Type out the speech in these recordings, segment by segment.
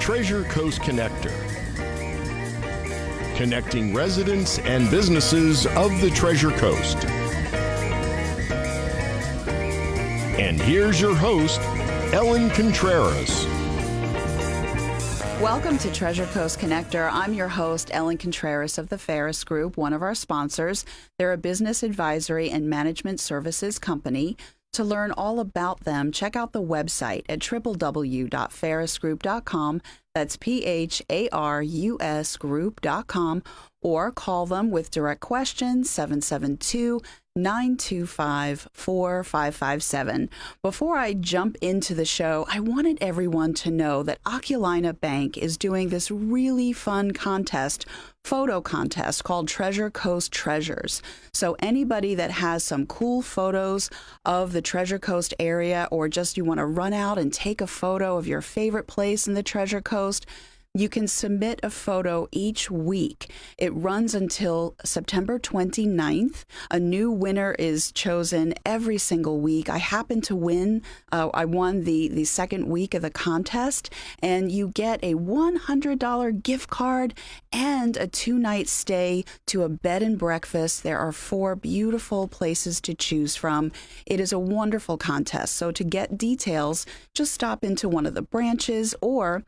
Treasure Coast Connector, connecting residents and businesses of the Treasure Coast. And here's your host, Ellen Contreras. Welcome to Treasure Coast Connector. I'm your host, Ellen Contreras of the Ferris Group, one of our sponsors. They're a business advisory and management services company. To learn all about them, check out the website at www.ferrisgroup.com. That's PHARUS group.com, or call them with direct questions, 772-925-4557. Before I jump into the show, I wanted everyone to know that Oculina Bank is doing this really fun photo contest called Treasure Coast Treasures. So anybody that has some cool photos of the Treasure Coast area, or just you want to run out and take a photo of your favorite place in the Treasure Coast, you can submit a photo each week. It runs until September 29th. A new winner is chosen every single week. I happen to win. I won the second week of the contest, and you get a $100 gift card and a 2-night stay to a bed and breakfast. There are 4 beautiful places to choose from. It is a wonderful contest. So to get details, just stop into one of the branches or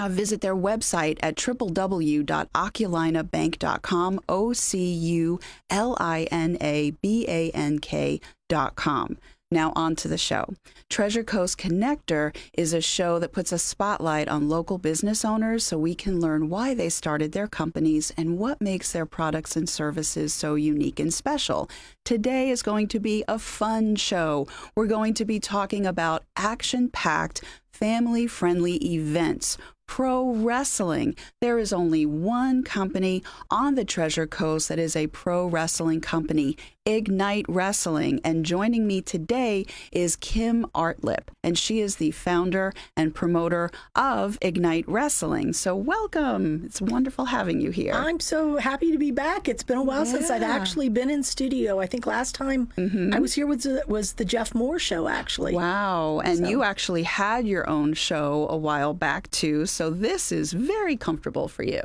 visit their website at www.oculinabank.com, OCULINABANK.com. Now on to the show. Treasure Coast Connector is a show that puts a spotlight on local business owners so we can learn why they started their companies and what makes their products and services so unique and special. Today is going to be a fun show. We're going to be talking about action-packed, family-friendly events. Pro wrestling. There is only one company on the Treasure Coast that is a pro wrestling company, Ignite Wrestling. And joining me today is Kim Artlip, and she is the founder and promoter of Ignite Wrestling. So welcome. It's wonderful having you here. I'm so happy to be back. It's been a while since I've actually been in studio. I think last time I was here was the Jeff Moore show, actually. Wow. And you actually had your own show a while back, too. So this is very comfortable for you.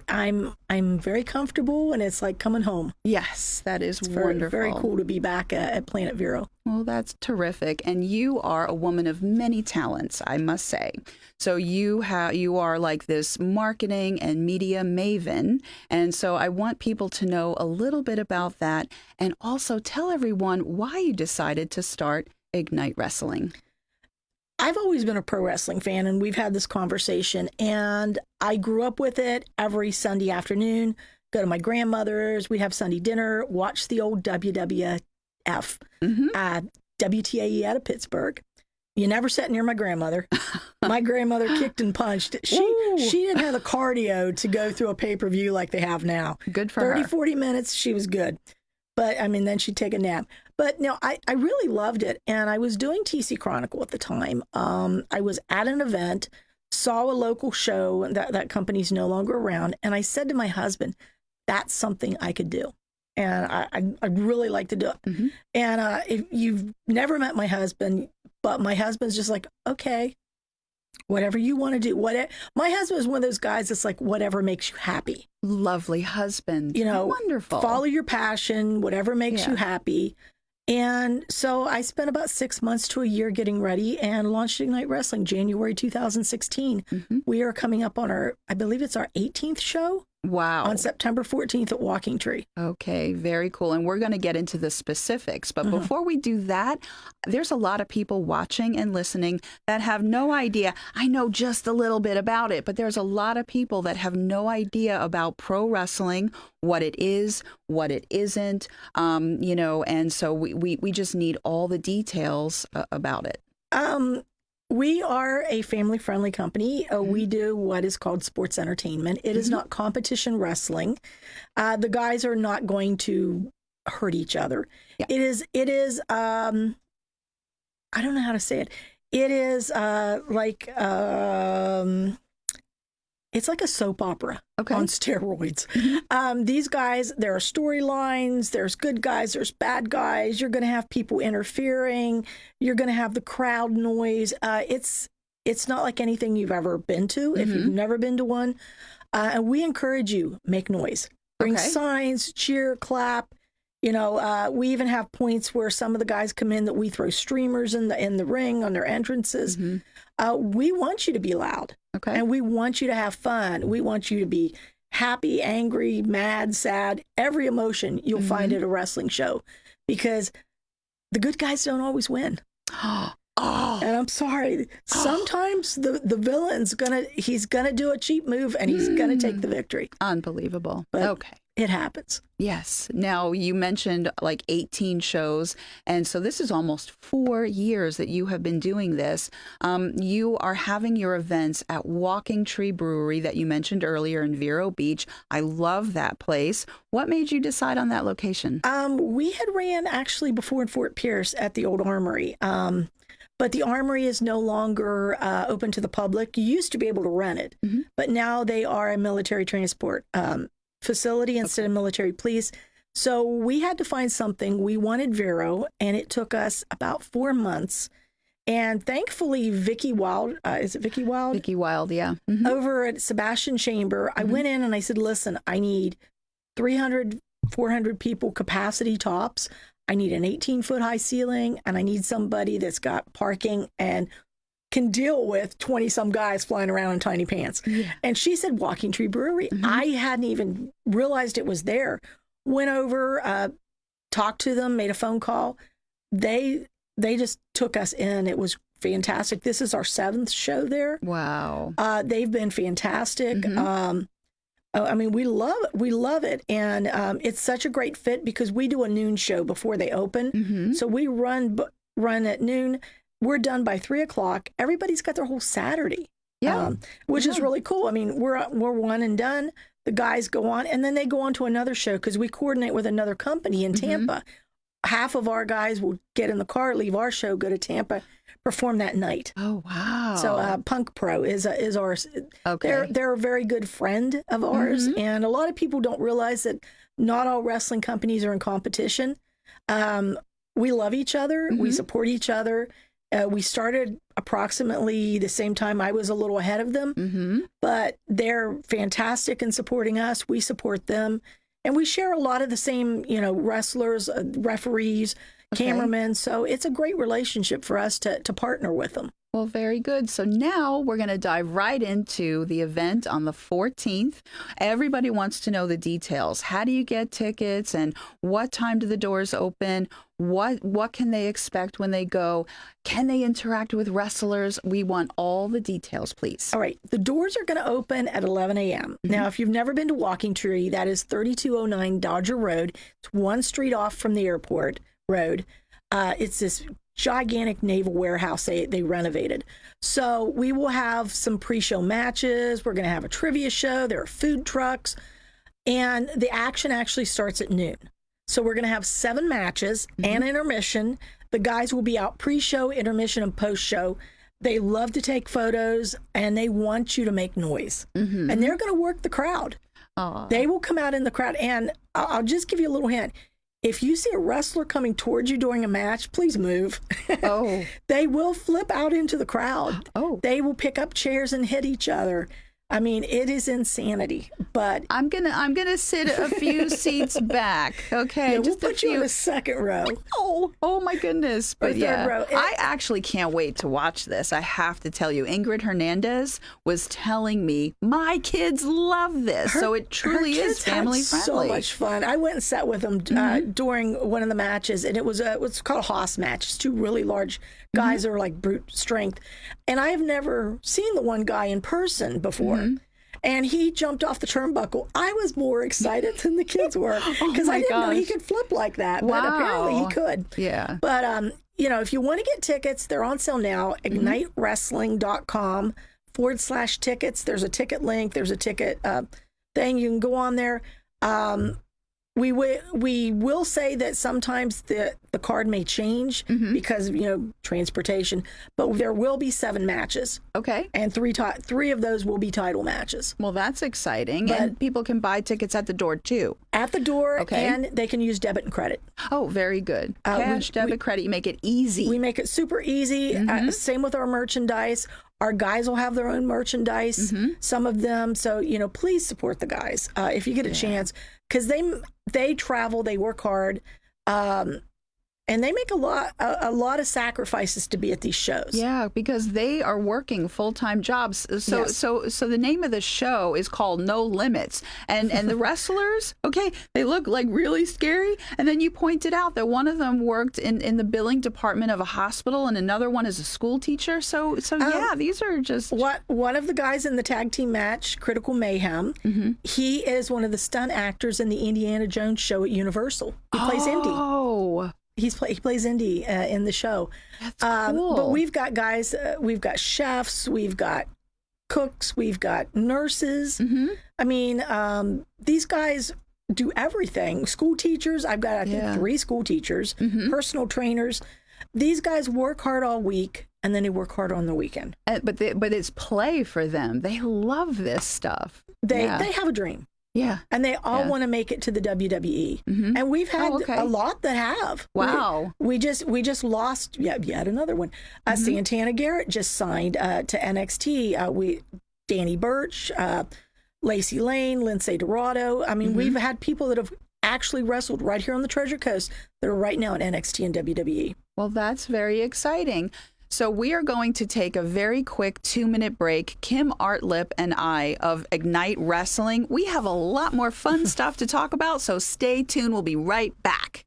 I'm very comfortable, and it's like coming home. Is wonderful. Very cool to be back at Planet Vero. Well, that's terrific. And you are a woman of many talents, I must say. So you are like this marketing and media maven. And so I want people to know a little bit about that, and also tell everyone why you decided to start Ignite Wrestling. I've always been a pro wrestling fan, and we've had this conversation, and I grew up with it every Sunday afternoon. Go to my grandmother's, we'd have Sunday dinner, watch the old WWF, WTAE out of Pittsburgh. You never sat near my grandmother. My grandmother kicked and punched. She didn't have the cardio to go through a pay-per-view like they have now. Good for her. 30, 40 minutes, she was good. But, I mean, then she'd take a nap. But, no, I really loved it. And I was doing TC Chronicle at the time. I was at an event, saw a local show, that company's no longer around. And I said to my husband, that's something I could do. And I'd really like to do it. Mm-hmm. And if you've never met my husband, but my husband's just like, okay, whatever you want to do. My husband is one of those guys that's like, whatever makes you happy. Lovely husband. Wonderful. Follow your passion, whatever makes you happy. And so I spent about 6 months to a year getting ready and launched Ignite Wrestling January 2016. Mm-hmm. We are coming up on I believe it's our 18th show. Wow. On September 14th at Walking Tree. Okay, very cool. And we're going to get into the specifics. But before we do that, there's a lot of people watching and listening that have no idea. I know just a little bit about it, but there's a lot of people that have no idea about pro wrestling, what it is, what it isn't, and so we just need all the details about it. We are a family-friendly company. We do what is called sports entertainment. It is not competition wrestling. The guys are not going to hurt each other. Yeah. It is. I don't know how to say it. It is it's like a soap opera on steroids. These guys, there are storylines, there's good guys, there's bad guys. You're going to have people interfering. You're going to have the crowd noise. It's It's not like anything you've ever been to if you've never been to one. And we encourage you, make noise. Bring signs, cheer, clap. You know, we even have points where some of the guys come in that we throw streamers in the ring on their entrances. We want you to be loud. And we want you to have fun. We want you to be happy, angry, mad, sad, every emotion you'll find at a wrestling show, because the good guys don't always win. And I'm sorry, sometimes the villain's he's gonna do a cheap move and he's gonna take the victory. Unbelievable. But it happens. Yes. Now, you mentioned like 18 shows. And so this is almost 4 years that you have been doing this. You are having your events at Walking Tree Brewery that you mentioned earlier in Vero Beach. I love that place. What made you decide on that location? We had ran actually before in Fort Pierce at the old Armory. But the Armory is no longer open to the public. You used to be able to rent it, but now they are a military transport facility instead of military police. So we had to find something. We wanted Vero, and it took us about 4 months. And thankfully, Vicky Wild, is it Vicky Wild? Vicky Wild, yeah. Over at Sebastian Chamber, I went in and I said, listen, I need 300, 400 people capacity tops. I need an 18-foot high ceiling, and I need somebody that's got parking and can deal with 20-some guys flying around in tiny pants. And she said, Walking Tree Brewery. I hadn't even realized it was there. Went over, talked to them, made a phone call. They just took us in. It was fantastic. This is our 7th show there. Wow. They've been fantastic. I mean, we love it. And it's such a great fit because we do a noon show before they open. So we run at noon. We're done by 3:00. Everybody's got their whole Saturday, which is really cool. I mean, we're one and done. The guys go on, and then they go on to another show because we coordinate with another company in Tampa. Half of our guys will get in the car, leave our show, go to Tampa, perform that night. Oh, wow. So Punk Pro is ours. They're a very good friend of ours, and a lot of people don't realize that not all wrestling companies are in competition. We love each other. We support each other. We started approximately the same time. I was a little ahead of them, but they're fantastic in supporting us. We support them, and we share a lot of the same, wrestlers, referees, cameramen. So it's a great relationship for us to partner with them. Well, very good. So now we're going to dive right into the event on the 14th. Everybody wants to know the details. How do you get tickets, and what time do the doors open? What can they expect when they go? Can they interact with wrestlers? We want all the details, please. All right. The doors are going to open at 11 a.m. Now, if you've never been to Walking Tree, that is 3209 Dodger Road. It's one street off from the airport road. It's this gigantic naval warehouse they renovated. So we will have some pre-show matches. We're going to have a trivia show. There are food trucks. And the action actually starts at noon. So we're going to have 7 matches and intermission. The guys will be out pre-show, intermission, and post-show. They love to take photos, and they want you to make noise. And they're going to work the crowd. They will come out in the crowd. And I'll just give you a little hint. If you see a wrestler coming towards you during a match, please move. They will flip out into the crowd. They will pick up chairs and hit each other. I mean, it is insanity, but I'm gonna sit a few seats back. Okay, yeah, we'll put you in the second row. Oh my goodness! But third row. I actually can't wait to watch this. I have to tell you, Ingrid Hernandez was telling me my kids love this, so it truly is family friendly. So much fun! I went and sat with them during one of the matches, and it was what's called a Haas match. It's 2 really large guys that are like brute strength, and I have never seen the one guy in person before. And he jumped off the turnbuckle. I was more excited than the kids were because I didn't know he could flip like that. But apparently he could. Yeah. But, if you want to get tickets, they're on sale now. IgniteWrestling.com/tickets. There's a ticket link. There's a ticket thing. You can go on there. We will say that sometimes the card may change because transportation, but there will be 7 matches. Okay, and 3 of those will be title matches. Well, that's exciting, and people can buy tickets at the door too. At the door, and they can use debit and credit. Oh, very good. Cash, debit, credit. You make it easy. We make it super easy. Same with our merchandise. Our guys will have their own merchandise, some of them. So, please support the guys if you get a chance, because they travel, they work hard. And they make a lot of sacrifices to be at these shows. Yeah, because they are working full-time jobs. So the name of the show is called No Limits. And the wrestlers, okay, they look like really scary. And then you pointed out that one of them worked in the billing department of a hospital and another one is a school teacher. So yeah, these are just... One of the guys in the tag team match, Critical Mayhem, he is one of the stunt actors in the Indiana Jones show at Universal. He plays Indy. Oh, he plays Indy in the show. That's cool. But we've got guys, we've got chefs, we've got cooks, we've got nurses. I mean, these guys do everything. School teachers, I've got, I think, 3 school teachers, personal trainers. These guys work hard all week, and then they work hard on the weekend. But it's play for them. They love this stuff. They have a dream. Yeah. And they all want to make it to the WWE. And we've had a lot that have. Wow. We just lost yet another one. Santana Garrett just signed to NXT. Danny Burch, Lacey Lane, Lindsay Dorado. I mean, we've had people that have actually wrestled right here on the Treasure Coast that are right now in NXT and WWE. Well, that's very exciting. So we are going to take a very quick 2-minute break. Kim Artlip and I of Ignite Wrestling, we have a lot more fun stuff to talk about, so stay tuned. We'll be right back.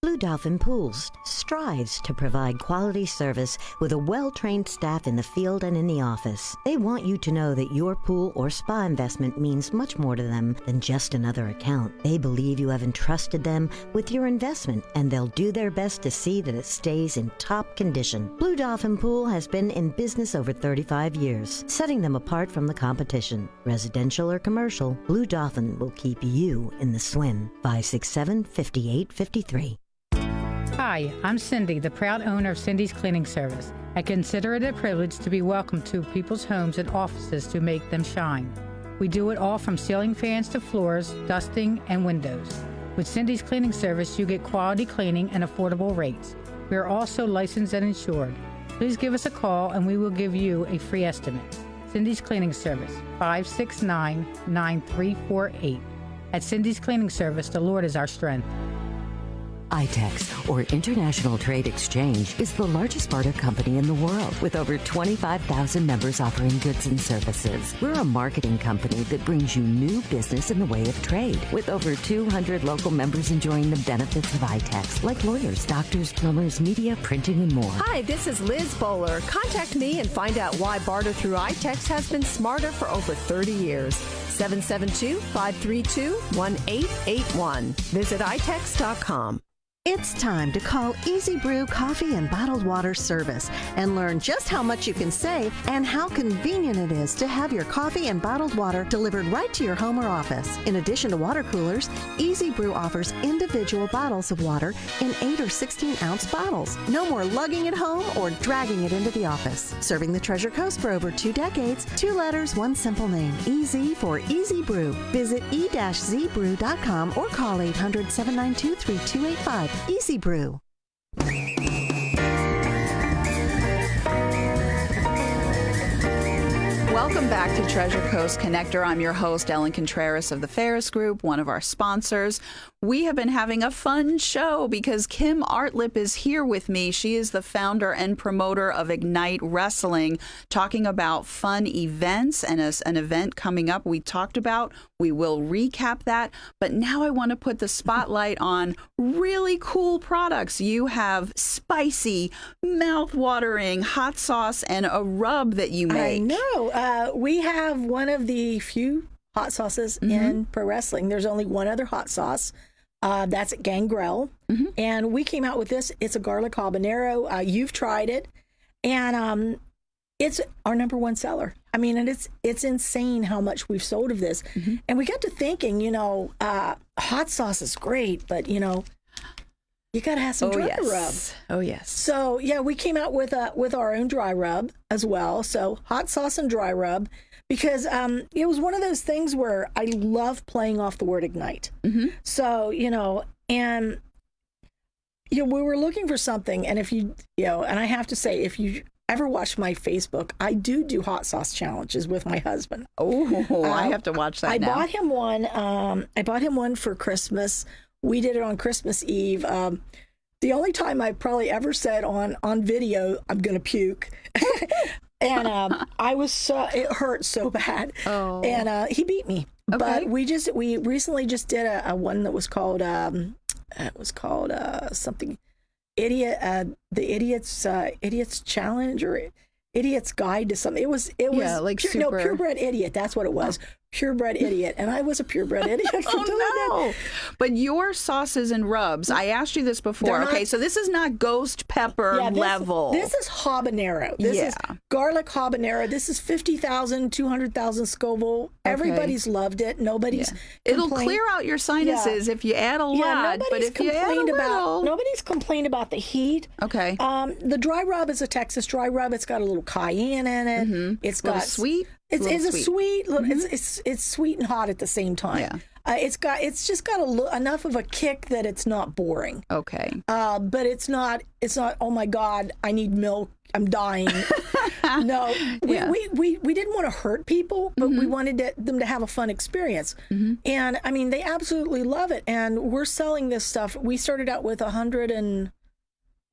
Blue Dolphin Pools strives to provide quality service with a well-trained staff in the field and in the office. They want you to know that your pool or spa investment means much more to them than just another account. They believe you have entrusted them with your investment, and they'll do their best to see that it stays in top condition. Blue Dolphin Pool has been in business over 35 years, setting them apart from the competition. Residential or commercial, Blue Dolphin will keep you in the swim. 567-5853. Hi, I'm Cindy, the proud owner of Cindy's Cleaning Service. I consider it a privilege to be welcomed to people's homes and offices to make them shine. We do it all from ceiling fans to floors, dusting, and windows. With Cindy's Cleaning Service, you get quality cleaning and affordable rates. We are also licensed and insured. Please give us a call and we will give you a free estimate. Cindy's Cleaning Service, 569-9348. At Cindy's Cleaning Service, the Lord is our strength. ITEX, or International Trade Exchange, is the largest barter company in the world, with over 25,000 members offering goods and services. We're a marketing company that brings you new business in the way of trade, with over 200 local members enjoying the benefits of ITEX, like lawyers, doctors, plumbers, media, printing, and more. Hi, this is Liz Bowler. Contact me and find out why barter through ITEX has been smarter for over 30 years. 772-532-1881. Visit itex.com. It's time to call Easy Brew Coffee and Bottled Water Service and learn just how much you can save and how convenient it is to have your coffee and bottled water delivered right to your home or office. In addition to water coolers, Easy Brew offers individual bottles of water in 8 or 16-ounce bottles. No more lugging it home or dragging it into the office. Serving the Treasure Coast for over 2 decades, 2 letters, 1 simple name. Easy for Easy Brew. Visit e-zbrew.com or call 800-792-3285. Easy Brew. Welcome back to Treasure Coast Connector. I'm your host, Ellen Contreras of the Ferris Group, one of our sponsors. We have been having a fun show because Kim Artlip is here with me. She is the founder and promoter of Ignite Wrestling, talking about fun events and an event coming up we talked about. We will recap that. But now I want to put the spotlight on really cool products. You have spicy, mouth-watering hot sauce and a rub that you make. I know. We have one of the few hot sauces in pro wrestling. There's only one other hot sauce. That's at Gangrel. And we came out with this. It's a garlic habanero. You've tried it. And it's our #1 seller. I mean, and it's insane how much we've sold of this. And we got to thinking, hot sauce is great, but, you got to have some dry rub. Oh, yes. So, yeah, we came out with our own dry rub as well. So hot sauce and dry rub, because it was one of those things where I love playing off the word ignite. So, and we were looking for something, and if and I have to say, if you ever watch my Facebook, I do hot sauce challenges with my husband. Oh, I have to watch that now. I bought him one for Christmas. We did it on Christmas Eve. The only time I probably ever said on video, I'm going to puke. And it hurt so bad. Oh. And he beat me. Okay. But we recently just did a one that was called, something, the Idiot's Challenge or Idiot's Guide to something. It was like Purebred Idiot. That's what it was. Purebred idiot, and I was a purebred idiot for doing that. But your sauces and rubs, I asked you this before. Okay, so this is not ghost pepper level. This is habanero. This is garlic habanero. This is 50,000, 200,000 Scoville. Okay. Everybody's loved it. Nobody's It'll clear out your sinuses if you add a lot. But if you add a little, nobody's complained about the heat. Okay. The dry rub is a Texas dry rub. It's got a little cayenne in it. Mm-hmm. It's got sweet. It's a sweet. It's sweet and hot at the same time. Yeah. It's just got enough of a kick that it's not boring. Okay. But it's not. Oh my God! I need milk. I'm dying. No, we didn't want to hurt people, but we wanted them to have a fun experience. Mm-hmm. And I mean, they absolutely love it. And we're selling this stuff. We started out with 100 and.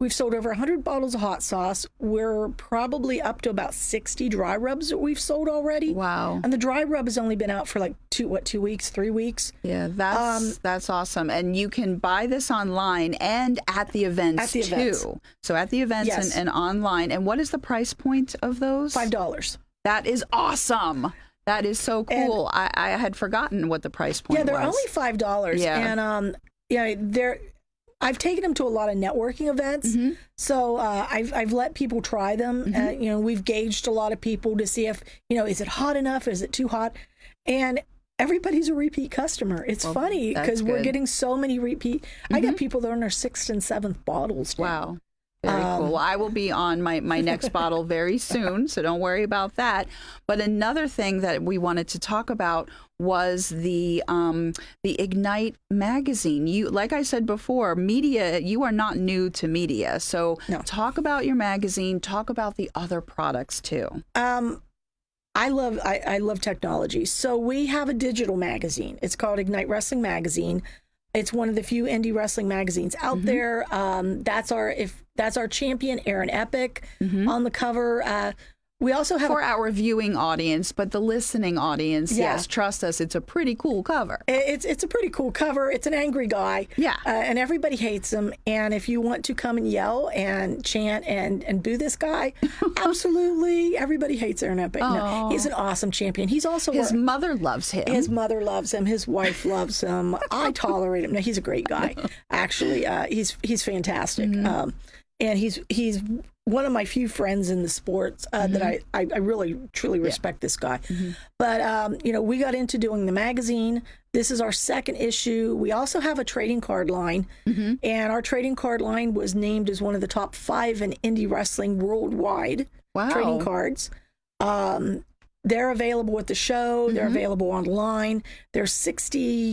We've sold over 100 bottles of hot sauce. We're probably up to about 60 dry rubs that we've sold already. Wow. And the dry rub has only been out for like 2 weeks, 3 weeks. Yeah, that's awesome. And you can buy this online and at the events too. So at the events and online. And what is the price point of those? $5. That is awesome. That is so cool. And I had forgotten what the price point was. Yeah, they're only $5. Yeah. And I've taken them to a lot of networking events, so I've let people try them. Mm-hmm. We've gauged a lot of people to see if is it hot enough, is it too hot, and everybody's a repeat customer. It's funny because we're getting so many repeat. Mm-hmm. I get people that are on their 6th and 7th bottles now. Wow. Very cool. Well, I will be on my next bottle very soon, so don't worry about that. But another thing that we wanted to talk about was the Ignite magazine. You, like I said before, media, you are not new to media. So talk about your magazine, talk about the other products too. I love technology. So we have a digital magazine. It's called Ignite Wrestling Magazine. It's one of the few indie wrestling magazines out there. That's our champion, Aaron Epic, on the cover. We also have for our viewing audience, but the listening audience, yes, trust us, it's a pretty cool cover. It's a pretty cool cover. It's an angry guy, and everybody hates him. And if you want to come and yell and chant and boo this guy, absolutely, everybody hates Aaron Epic. No, he's an awesome champion. He's also his mother loves him. His mother loves him. His wife loves him. I tolerate him. No, he's a great guy. Actually, he's fantastic. And he's one of my few friends in the sports that I really, truly respect this guy. Mm-hmm. But, we got into doing the magazine. This is our 2nd issue. We also have a trading card line. Mm-hmm. And our trading card line was named as one of the top 5 in indie wrestling worldwide. Wow. Trading cards. They're available at the show. They're available online. There's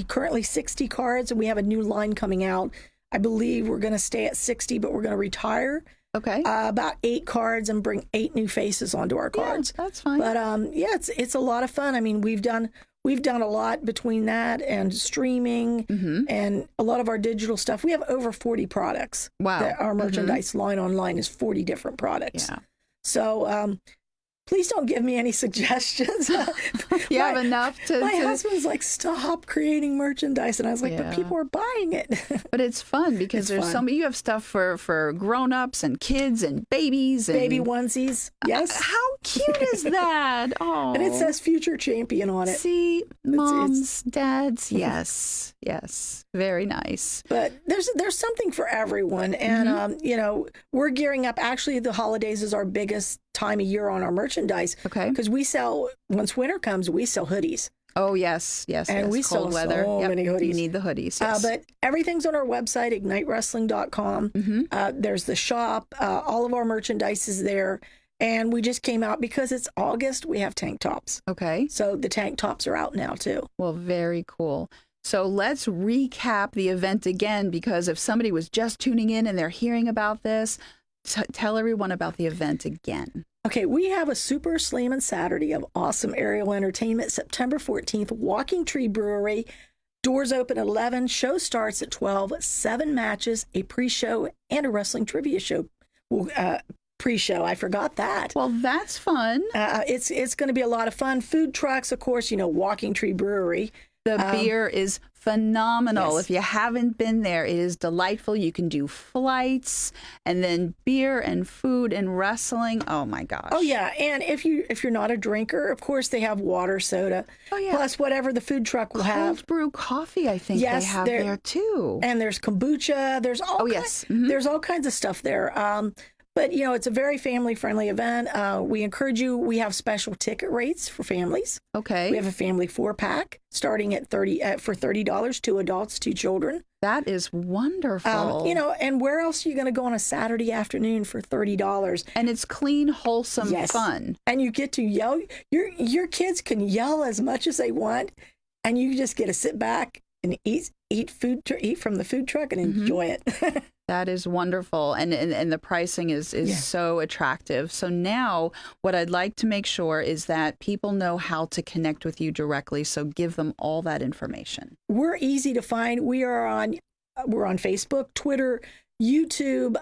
currently 60 cards, and we have a new line coming out. I believe we're going to stay at 60, but we're going to retire. Okay. About 8 cards and bring 8 new faces onto our cards. Yeah, that's fine. But it's a lot of fun. I mean, we've done a lot between that and streaming and a lot of our digital stuff. We have over 40 products. Wow. Our merchandise line online is 40 different products. Yeah. So please don't give me any suggestions. You have enough to... My husband's like, stop creating merchandise. And I was like, but people are buying it. But it's fun because you have stuff for grown-ups and kids and babies. And baby onesies. Yes. How cute is that? Oh. And it says future champion on it. See, moms, dads, yes. Very nice. But there's something for everyone. And, we're gearing up. Actually, the holidays is our biggest time of year on our merchandise. Okay. Because once winter comes, we sell hoodies. Oh, yes. And we cold sell weather. so many hoodies. You need the hoodies, yes. But everything's on our website, ignitewrestling.com. There's the shop. All of our merchandise is there. And we just came out because it's August. We have tank tops. Okay. So the tank tops are out now, too. Well, very cool. So let's recap the event again, because if somebody was just tuning in and they're hearing about this, tell everyone about the event again. Okay, we have a super slammin' Saturday of awesome aerial entertainment, September 14th, Walking Tree Brewery. Doors open at 11, show starts at 12, 7 matches, a pre-show, and a wrestling trivia show. Pre-show, I forgot that. Well, that's fun. It's going to be a lot of fun. Food trucks, of course, Walking Tree Brewery. The beer is phenomenal. Yes. If you haven't been there, it is delightful. You can do flights, and then beer and food and wrestling. Oh my gosh. Oh yeah, and if you're not a drinker, of course they have water, soda. Oh yeah. Plus whatever the food truck will have. Cold brew coffee, I think they have there too. And there's kombucha. There's all there's all kinds of stuff there. But it's a very family-friendly event. We encourage you. We have special ticket rates for families. Okay. We have a family 4-pack starting at $30, 2 adults, 2 children. That is wonderful. And where else are you going to go on a Saturday afternoon for $30? And it's clean, wholesome fun. And you get to yell. Your kids can yell as much as they want, and you just get to sit back and eat from the food truck and enjoy it. That is wonderful. And the pricing is so attractive. So now what I'd like to make sure is that people know how to connect with you directly. So give them all that information. We're easy to find. We're on Facebook, Twitter, YouTube,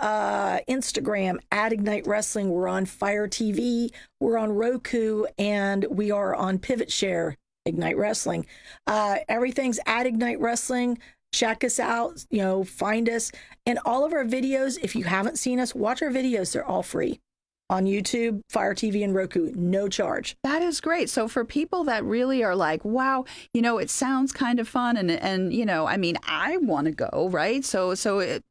Instagram, @Ignite Wrestling. We're on Fire TV. We're on Roku, and we are on Pivot Share, Ignite Wrestling. Everything's @Ignite Wrestling. Check us out, find us. And all of our videos, if you haven't seen us, watch our videos. They're all free on YouTube, Fire TV, and Roku. No charge. That is great. So for people that really are like, wow, it sounds kind of fun. And I want to go, right? So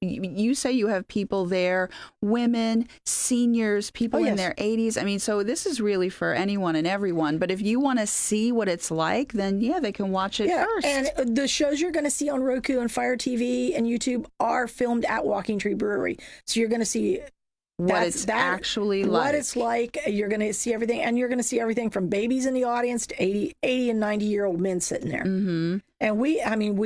you say you have people there, women, seniors, people in their 80s. So this is really for anyone and everyone. But if you want to see what it's like, then they can watch it first. And the shows you're going to see on Roku and Fire TV and YouTube are filmed at Walking Tree Brewery. So you're going to see what it's actually like. What it's like. You're going to see everything. And you're going to see everything from babies in the audience to 80 and 90-year-old men sitting there. Mm-hmm. And we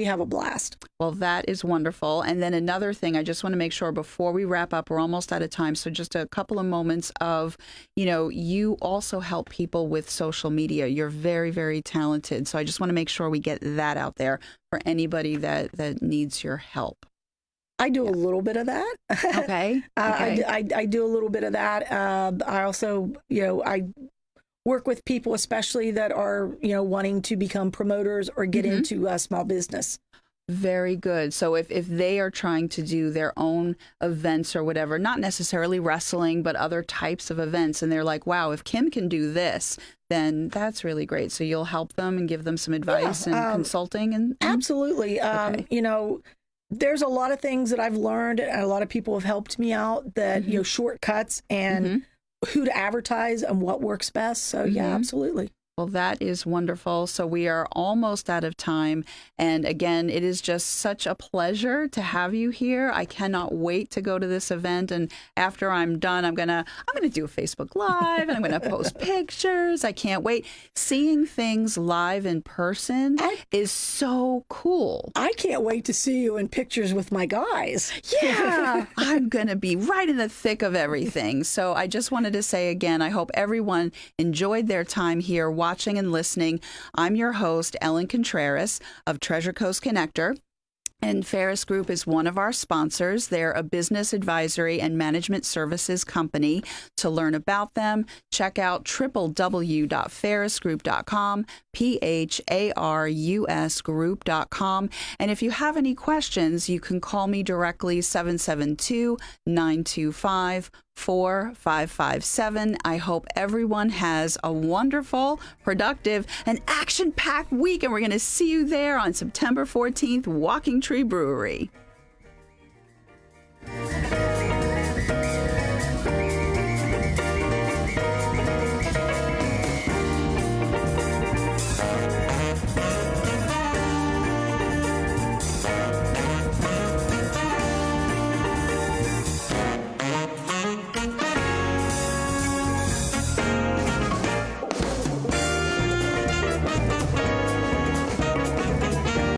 have a blast. Well, that is wonderful. And then another thing, I just want to make sure before we wrap up, we're almost out of time. So just a couple of moments of, you also help people with social media. You're very, very talented. So I just want to make sure we get that out there for anybody that needs your help. I do a little bit of that. Okay. I do a little bit of that. I also, I work with people, especially that are, wanting to become promoters or get into small business. Very good. So if they are trying to do their own events or whatever, not necessarily wrestling, but other types of events, and they're like, wow, if Kim can do this, then that's really great. So you'll help them and give them some advice and consulting. And absolutely. There's a lot of things that I've learned, and a lot of people have helped me out that, shortcuts and who to advertise and what works best. So, yeah, absolutely. Well, that is wonderful. So we are almost out of time. And again, it is just such a pleasure to have you here. I cannot wait to go to this event. And after I'm done, I'm gonna do a Facebook Live and I'm gonna post pictures. I can't wait. Seeing things live in person is so cool. I can't wait to see you in pictures with my guys. Yeah, I'm gonna be right in the thick of everything. So I just wanted to say again, I hope everyone enjoyed their time here watching and listening. I'm your host, Ellen Contreras of Treasure Coast Connector. And Ferris Group is one of our sponsors. They're a business advisory and management services company. To learn about them, check out www.ferrisgroup.com, PHARUS group.com. And if you have any questions, you can call me directly, 772-925-4557. I hope everyone has a wonderful, productive, and action-packed week, and we're going to see you there on September 14th, Walking Tree Brewery.